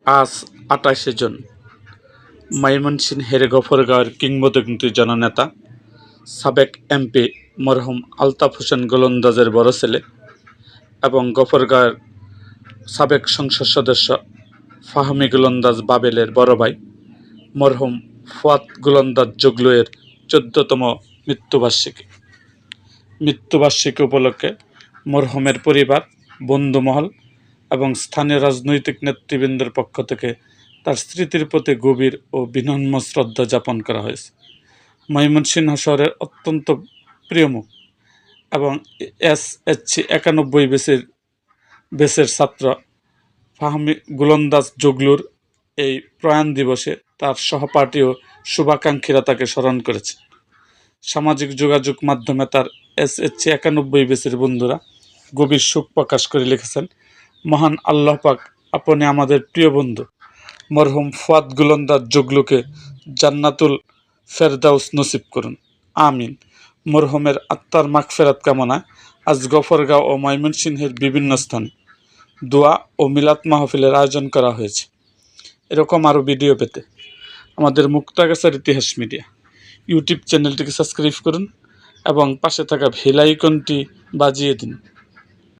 আজ ২৮শে জুন ময়মনসিংহের গফরগাঁওয়ের কিংবদন্তি জননেতা সাবেক এমপি মরহুম আলতাফ হোসেন গোলন্দাজের বড় ছেলে এবং গফরগাঁওয়ের সাবেক সংসদ সদস্য ফাহমি গোলন্দাজ বাবেলের বড় ভাই মরহুম ফুয়াদ গোলন্দাজ জগলু এর ১৪তম মৃত্যুবার্ষিকী উপলক্ষে মরহুমের পরিবার, বন্ধুমহল এবং স্থানীয় রাজনৈতিক নেতৃবৃন্দের পক্ষ থেকে তার স্মৃতির প্রতি গভীর ও বিনম্র শ্রদ্ধা জ্ঞাপন করা হয়েছে। ময়মনসিংহ শহরের অত্যন্ত প্রিয় মুখ এবং SHC ৯১ ব্যাচের ছাত্র ফাহমি গোলন্দাজ জগলুর এই প্রয়াণ দিবসে তার সহপাঠী ও শুভাকাঙ্ক্ষীরা তাকে স্মরণ করেছে। সামাজিক যোগাযোগ মাধ্যমে তার SHC ৯১ ব্যাচের বন্ধুরা গভীর শোক প্রকাশ করে লিখেছেন, মহান আল্লাহ পাক আপনি আমাদের প্রিয় বন্ধু মরহুম ফুয়াদ গোলন্দাজ জগলুকে জান্নাতুল ফেরদাউস নসিব করুন, আমিন। মরহুমের আত্মার মাগফিরাত কামনায় আজ গফরগাঁও ও ময়মনসিংহের বিভিন্ন স্থানে দোয়া ও মিলাদ মাহফিলের আয়োজন করা হয়েছে। এরকম আরও ভিডিও পেতে আমাদের মুক্তাগাছার ইতিহাস মিডিয়া ইউটিউব চ্যানেলটিকে সাবস্ক্রাইব করুন এবং পাশে থাকা বেল আইকনটি বাজিয়ে দিন।